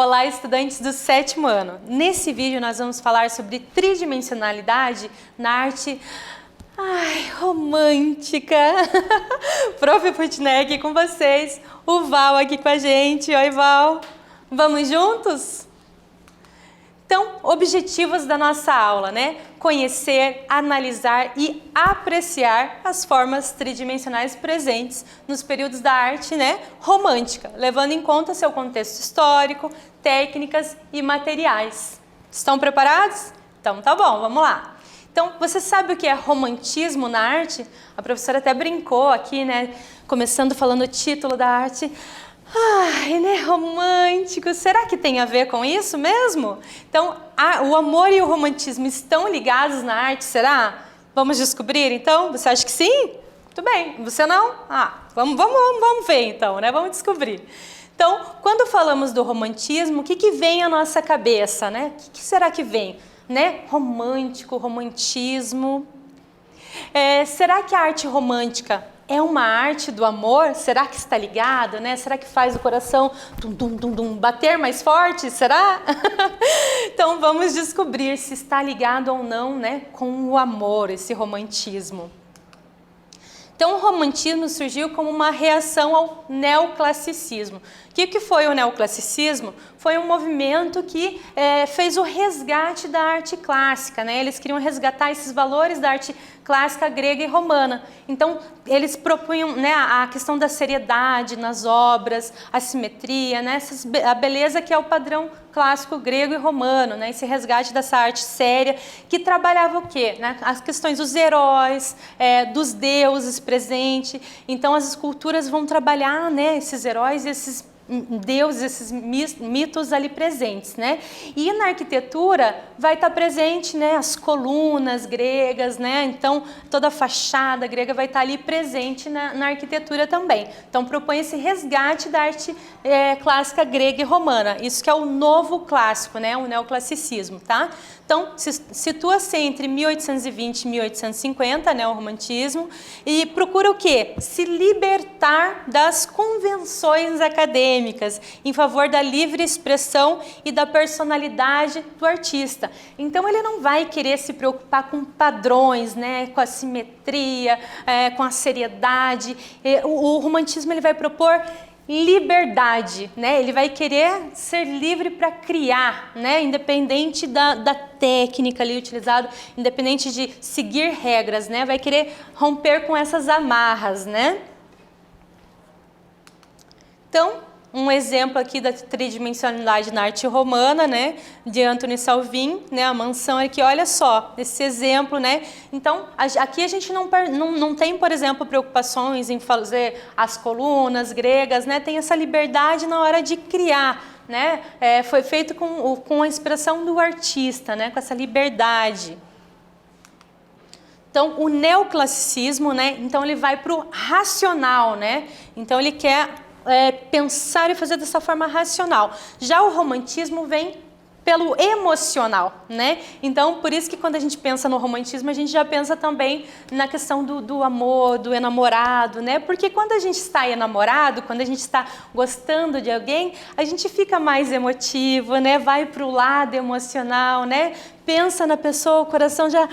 Olá, estudantes do 7º ano. Nesse vídeo nós vamos falar sobre tridimensionalidade na arte romântica. Prof. Putneg com vocês, o Val aqui com a gente. Oi, Val. Vamos juntos? Então, objetivos da nossa aula, né? Conhecer, analisar e apreciar as formas tridimensionais presentes nos períodos da arte, né, romântica, levando em conta seu contexto histórico, técnicas e materiais. Estão preparados? Então tá bom, vamos lá. Então, você sabe o que é romantismo na arte? A professora até brincou aqui, né, começando falando o título da arte. Ele é romântico, será que tem a ver com isso mesmo? Então, o amor e o romantismo estão ligados na arte, será? Vamos descobrir então? Você acha que sim? Muito bem, você não? Vamos ver então, né? Vamos descobrir. Então, quando falamos do romantismo, o que vem à nossa cabeça, né? O que será que vem? Né? Romântico, romantismo. Será que a arte romântica é uma arte do amor? Será que está ligado, né? Será que faz o coração bater mais forte? Será? Então vamos descobrir se está ligado ou não, né, com o amor, esse romantismo. Então o romantismo surgiu como uma reação ao neoclassicismo. O que foi o neoclassicismo? Foi um movimento que fez o resgate da arte clássica, né? Eles queriam resgatar esses valores da arte clássica grega e romana. Então, eles propunham, né, a questão da seriedade nas obras, a simetria, né, a beleza que é o padrão clássico grego e romano, né, esse resgate dessa arte séria, que trabalhava o quê? Né? As questões dos heróis, dos deuses presentes. Então, as esculturas vão trabalhar, né, esses heróis e esses deuses, esses mitos ali presentes, né? E na arquitetura vai estar presente, né, as colunas gregas, né? Então toda a fachada grega vai estar ali presente na arquitetura também. Então propõe esse resgate da arte clássica grega e romana. Isso que é o novo clássico, né? O neoclassicismo, tá? Então situa-se entre 1820 e 1850, né, o romantismo, e procura o quê? Se libertar das convenções acadêmicas em favor da livre expressão e da personalidade do artista. Então ele não vai querer se preocupar com padrões, né, com a simetria, com a seriedade. O romantismo ele vai propor liberdade, né? Ele vai querer ser livre para criar, né? Independente da técnica ali utilizada, independente de seguir regras, né? Vai querer romper com essas amarras, né? Então, um exemplo aqui da tridimensionalidade na arte romana, né, de Anthony Salvin, né, a mansão aqui, olha só, esse exemplo, né, então aqui a gente não tem, por exemplo, preocupações em fazer as colunas gregas, né, tem essa liberdade na hora de criar, né, foi feito com a inspiração do artista, né, com essa liberdade. Então, o neoclassicismo, né, então ele vai para o racional, né, então ele quer pensar e fazer dessa forma racional. Já o romantismo vem pelo emocional, né? Então, por isso que quando a gente pensa no romantismo, a gente já pensa também na questão do amor, do enamorado, né? Porque quando a gente está enamorado, quando a gente está gostando de alguém, a gente fica mais emotivo, né? Vai para o lado emocional, né? Pensa na pessoa, o coração já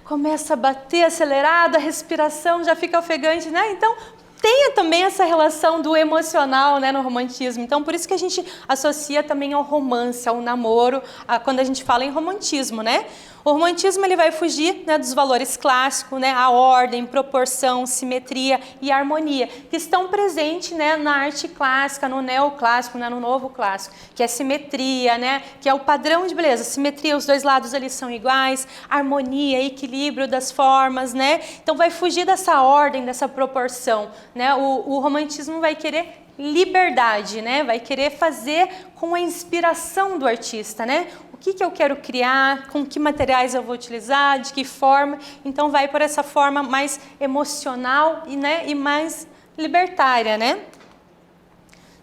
começa a bater acelerado, a respiração já fica ofegante, né? Então, tem também essa relação do emocional, né, no romantismo. Então, por isso que a gente associa também ao romance, ao namoro, quando a gente fala em romantismo, né? O romantismo ele vai fugir, né, dos valores clássicos, né, a ordem, proporção, simetria e harmonia, que estão presentes, né, na arte clássica, no neoclássico, né, no novo clássico, que é simetria, né, que é o padrão de beleza. Simetria, os dois lados ali são iguais, harmonia, equilíbrio das formas, né? Então vai fugir dessa ordem, dessa proporção, né? O romantismo vai querer liberdade, né? Vai querer fazer com a inspiração do artista, né? O que eu quero criar, com que materiais eu vou utilizar, de que forma. Então vai por essa forma mais emocional e mais libertária, né?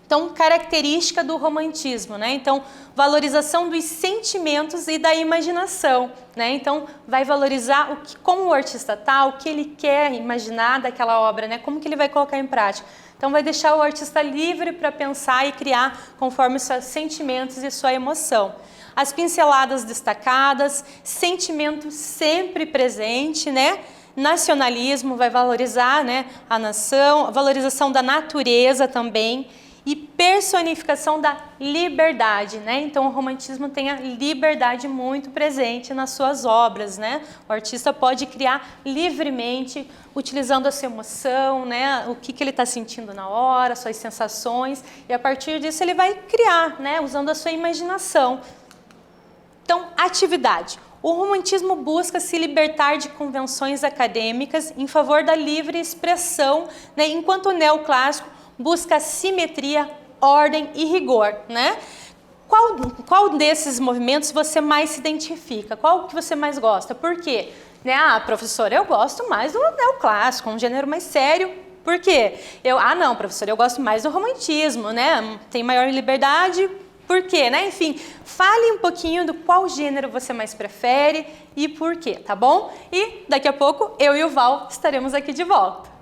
Então, característica do romantismo, né? Então, valorização dos sentimentos e da imaginação, né? Então, vai valorizar como o artista está, o que ele quer imaginar daquela obra, né? Como que ele vai colocar em prática. Então, vai deixar o artista livre para pensar e criar conforme seus sentimentos e sua emoção. As pinceladas destacadas, sentimento sempre presente, né? Nacionalismo vai valorizar, né, a nação, a valorização da natureza também e personificação da liberdade, né? Então o romantismo tem a liberdade muito presente nas suas obras, né? O artista pode criar livremente, utilizando a sua emoção, né? O que ele está sentindo na hora, suas sensações, e a partir disso ele vai criar, né? Usando a sua imaginação. Então, atividade. O romantismo busca se libertar de convenções acadêmicas em favor da livre expressão, né? Enquanto o neoclássico busca simetria, ordem e rigor, né? Qual desses movimentos você mais se identifica? Qual que você mais gosta? Por quê? Né? Ah, professora, eu gosto mais do neoclássico, um gênero mais sério. Por quê? Não, professora, eu gosto mais do romantismo, né? Tem maior liberdade. Por quê, né? Enfim, fale um pouquinho do qual gênero você mais prefere e por quê, tá bom? E daqui a pouco eu e o Val estaremos aqui de volta.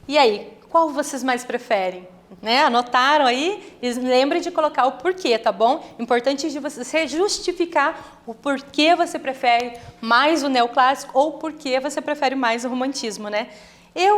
E aí, qual vocês mais preferem? Né? Anotaram aí? E lembre de colocar o porquê, tá bom? Importante de você justificar o porquê você prefere mais o neoclássico ou porquê você prefere mais o romantismo, né?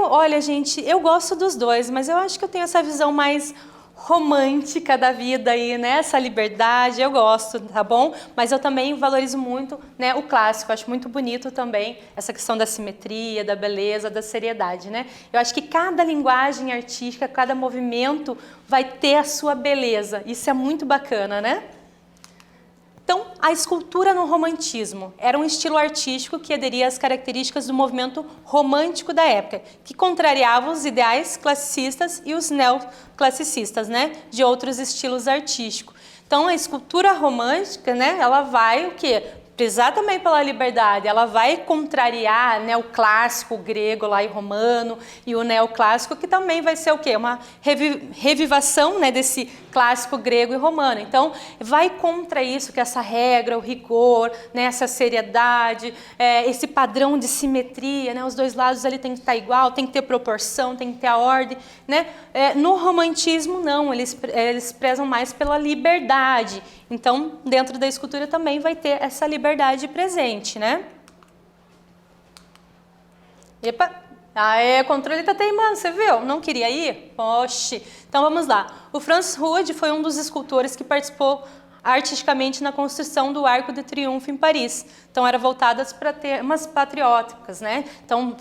Olha, gente, eu gosto dos dois, mas eu acho que eu tenho essa visão mais romântica da vida aí, né? Essa liberdade, eu gosto, tá bom? Mas eu também valorizo muito, né, o clássico, eu acho muito bonito também essa questão da simetria, da beleza, da seriedade, né? Eu acho que cada linguagem artística, cada movimento vai ter a sua beleza, isso é muito bacana, né? Então, a escultura no romantismo era um estilo artístico que aderia às características do movimento romântico da época, que contrariava os ideais classicistas e os neoclassicistas, né, de outros estilos artísticos. Então, a escultura romântica, né, ela vai o quê? Prezar também pela liberdade, ela vai contrariar, né, o clássico grego lá e romano e o neoclássico, que também vai ser o quê? Uma revivação, né, desse clássico grego e romano. Então, vai contra isso, que essa regra, o rigor, né, essa seriedade, esse padrão de simetria, né, os dois lados ali tem que estar igual, tem que ter proporção, tem que ter a ordem, né? No romantismo, não, eles prezam mais pela liberdade. Então, dentro da escultura também vai ter essa liberdade presente, né? Epa! O controle tá teimando, você viu? Não queria ir? Oxi! Então, vamos lá. O Franz Rude foi um dos escultores que participou artisticamente na construção do Arco de Triunfo em Paris. Então, era voltadas para temas patrióticos, né? Então,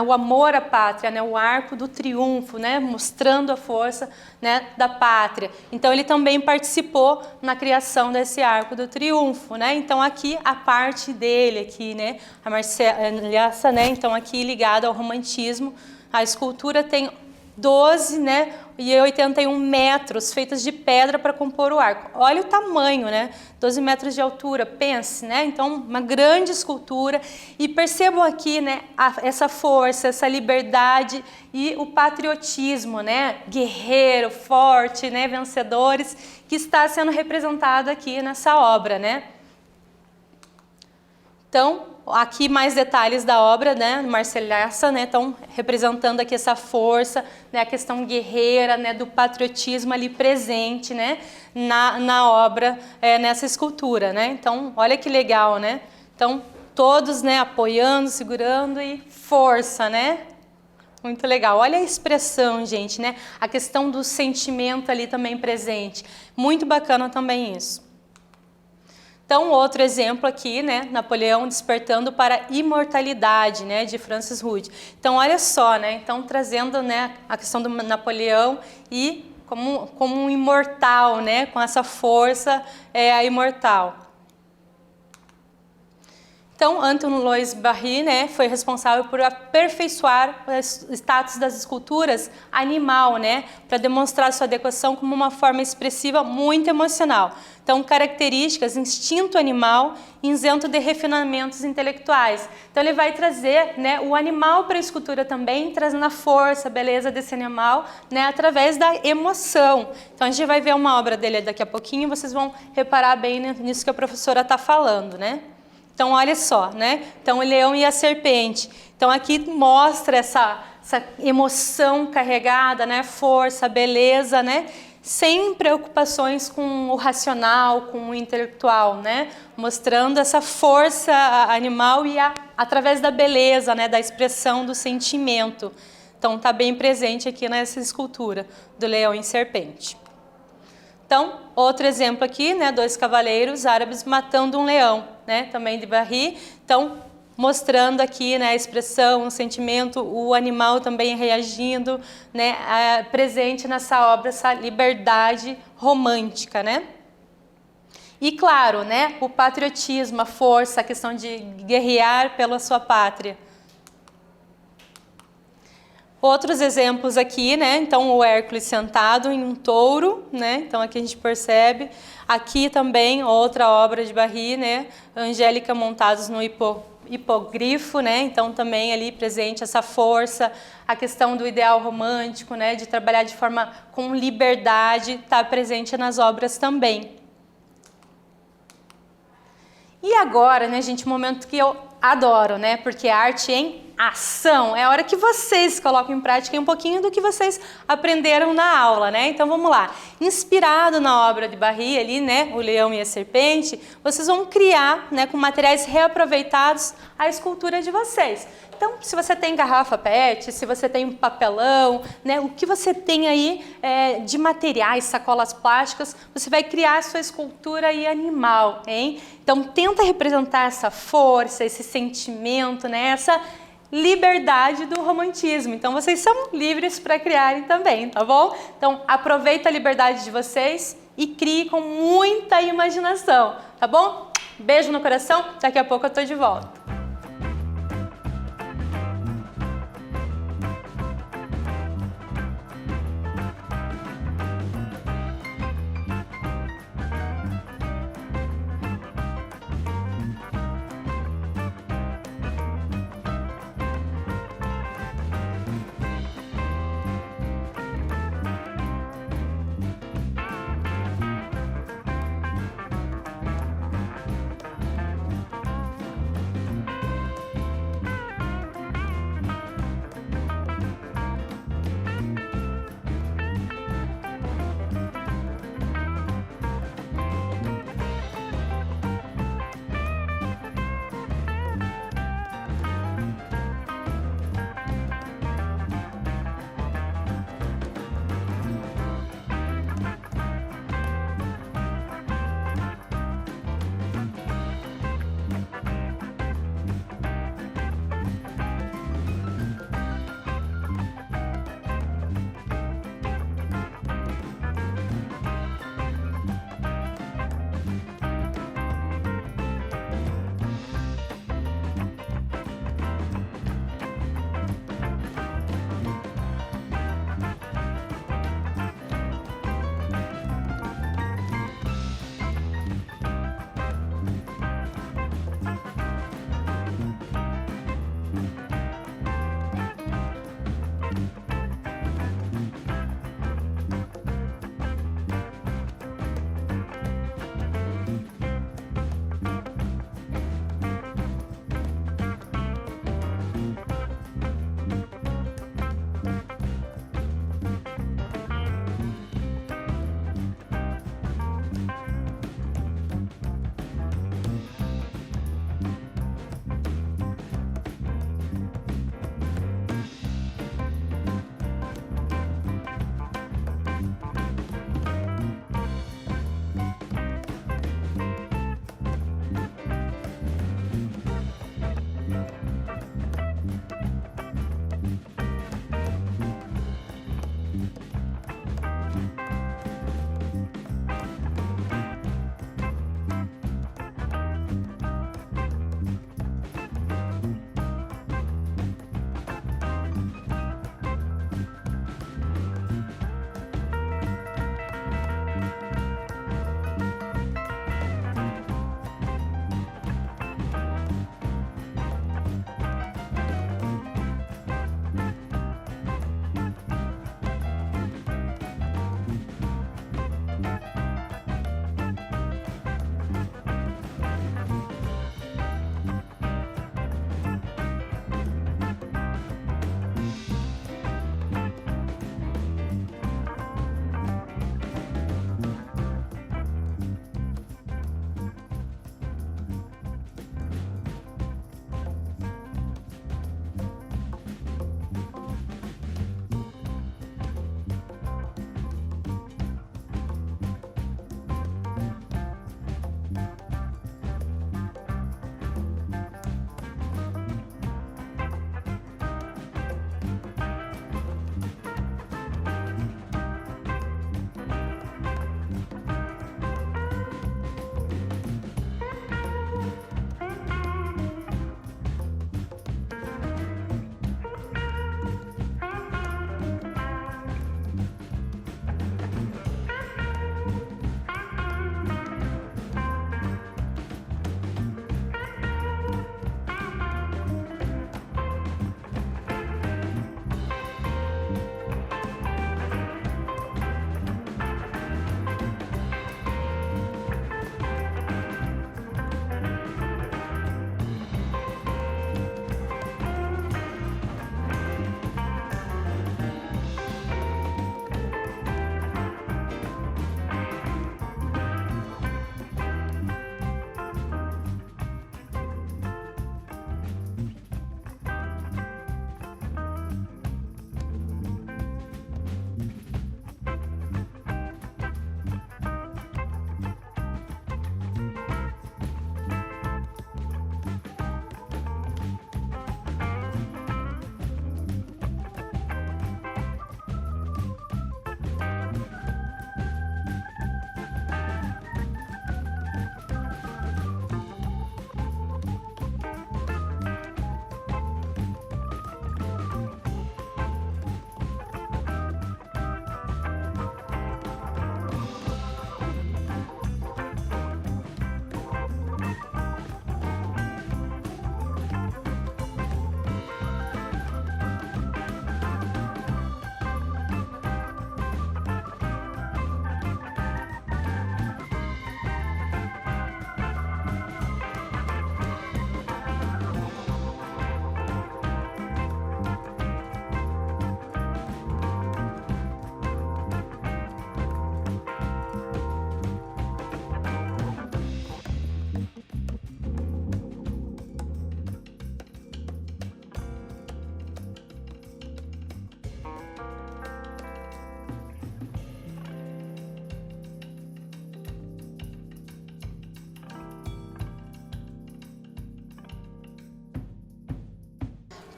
o amor à pátria, né? O Arco do Triunfo, né? Mostrando a força, né, da pátria. Então, ele também participou na criação desse Arco do Triunfo, né? Então, aqui a parte dele, aqui, né? A Marselhaça, né? Então, aqui ligada ao romantismo. A escultura tem 12, né, e 81 metros feitas de pedra para compor o arco. Olha o tamanho, né? 12 metros de altura, pense, né? Então, uma grande escultura. E percebam aqui, né, essa força, essa liberdade e o patriotismo, né? Guerreiro, forte, né? Vencedores, que está sendo representado aqui nessa obra, né? Então, aqui mais detalhes da obra, né, Marselhaça, né, então representando aqui essa força, né, a questão guerreira, né, do patriotismo ali presente, né, na obra, nessa escultura, né. Então, olha que legal, né. Então, todos, né, apoiando, segurando e força, né. Muito legal. Olha a expressão, gente, né, a questão do sentimento ali também presente. Muito bacana também isso. Então, outro exemplo aqui, né, Napoleão despertando para a imortalidade, né, de Francis Rude. Então, olha só, né, então trazendo, né, a questão do Napoleão e como um imortal, né, com essa força a imortal. Então, Antoine Louis Barye, né, foi responsável por aperfeiçoar o status das esculturas animal, né, para demonstrar sua adequação como uma forma expressiva muito emocional. Então, características, instinto animal, isento de refinamentos intelectuais. Então, ele vai trazer, né, o animal para a escultura também, trazendo a força, a beleza desse animal, né, através da emoção. Então, a gente vai ver uma obra dele daqui a pouquinho, vocês vão reparar bem nisso que a professora está falando, né? Então, olha só, né? Então, o leão e a serpente. Então, aqui mostra essa emoção carregada, né? Força, beleza, né? Sem preocupações com o racional, com o intelectual, né? Mostrando essa força animal e através da beleza, né? Da expressão do sentimento. Então, está bem presente aqui nessa escultura do leão e serpente. Então, outro exemplo aqui, né, 2 cavaleiros árabes matando um leão, né, também de Barye. Então, mostrando aqui, né, a expressão, o sentimento, o animal também reagindo, né, presente nessa obra, essa liberdade romântica, né. E claro, né, o patriotismo, a força, a questão de guerrear pela sua pátria. Outros exemplos aqui, né? Então, o Hércules sentado em um touro, né? Então, aqui a gente percebe. Aqui também, outra obra de Barye, né? Angélica montados no hipogrifo, né? Então, também ali presente essa força, a questão do ideal romântico, né? De trabalhar de forma com liberdade, está presente nas obras também. E agora, né, gente, o momento que eu adoro, né? Porque é arte em ação. É a hora que vocês colocam em prática um pouquinho do que vocês aprenderam na aula, né? Então vamos lá. Inspirado na obra de Barry ali, né? O Leão e a Serpente, vocês vão criar, né, com materiais reaproveitados a escultura de vocês. Então, se você tem garrafa PET, se você tem um papelão, né, o que você tem aí de materiais, sacolas plásticas, você vai criar a sua escultura aí animal, hein? Então, tenta representar essa força, esse sentimento, né, essa liberdade do romantismo. Então, vocês são livres para criarem também, tá bom? Então, aproveita a liberdade de vocês e crie com muita imaginação, tá bom? Beijo no coração, daqui a pouco eu tô de volta.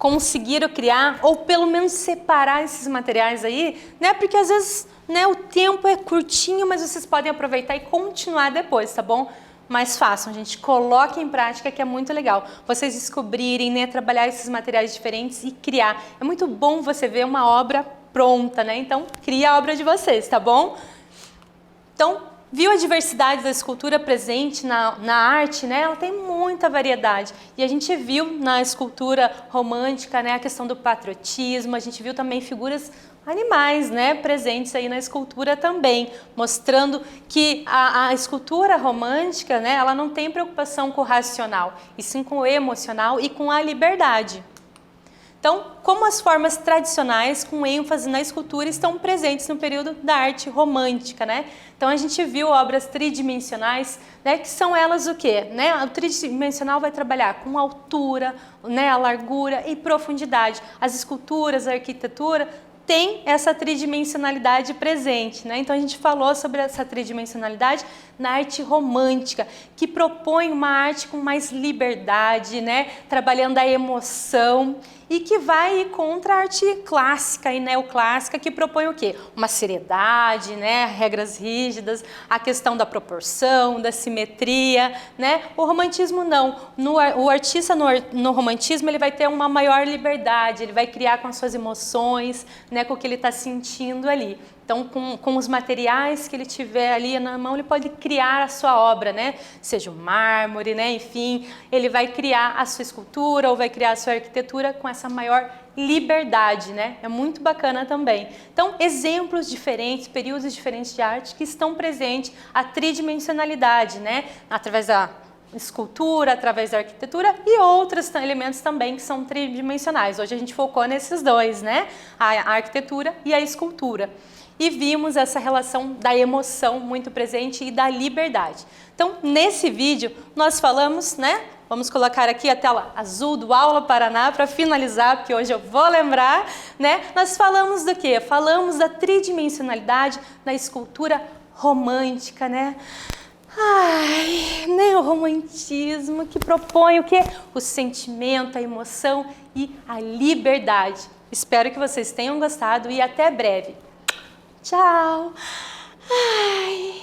conseguiram criar, ou pelo menos separar esses materiais aí, né? Porque às vezes, né, o tempo é curtinho, mas vocês podem aproveitar e continuar depois, tá bom? Mas façam, gente, coloquem em prática que é muito legal. Vocês descobrirem, né, trabalhar esses materiais diferentes e criar. É muito bom você ver uma obra pronta, né? Então, cria a obra de vocês, tá bom? Então, viu a diversidade da escultura presente na arte, né? Ela tem muita variedade. E a gente viu na escultura romântica, né, a questão do patriotismo, a gente viu também figuras animais, né, presentes aí na escultura também, mostrando que a escultura romântica, né, ela não tem preocupação com o racional, e sim com o emocional e com a liberdade. Então, como as formas tradicionais com ênfase na escultura estão presentes no período da arte romântica, né? Então, a gente viu obras tridimensionais, né, que são elas o quê? Né? O tridimensional vai trabalhar com altura, né, a largura e profundidade. As esculturas, a arquitetura tem essa tridimensionalidade presente, né? Então a gente falou sobre essa tridimensionalidade na arte romântica, que propõe uma arte com mais liberdade, né? Trabalhando a emoção e que vai contra a arte clássica e neoclássica, que propõe o quê? Uma seriedade, né? Regras rígidas, a questão da proporção, da simetria, né? O romantismo não. O artista no romantismo ele vai ter uma maior liberdade, ele vai criar com as suas emoções, né? Com o que ele está sentindo ali. Então, com os materiais que ele tiver ali na mão, ele pode criar a sua obra, né? Seja um mármore, né? Enfim, ele vai criar a sua escultura ou vai criar a sua arquitetura com essa maior liberdade, né? É muito bacana também. Então, exemplos diferentes, períodos diferentes de arte que estão presentes, a tridimensionalidade, né? Através da escultura, através da arquitetura e outros elementos também que são tridimensionais. Hoje a gente focou nesses dois, né? A arquitetura e a escultura. E vimos essa relação da emoção muito presente e da liberdade. Então, nesse vídeo, nós falamos, né? Vamos colocar aqui a tela azul do Aula Paraná para finalizar, porque hoje eu vou lembrar, né? Nós falamos do quê? Falamos da tridimensionalidade da escultura romântica, né? Ai, né? O romantismo que propõe o quê? O sentimento, a emoção e a liberdade. Espero que vocês tenham gostado e até breve. Tchau! Ai.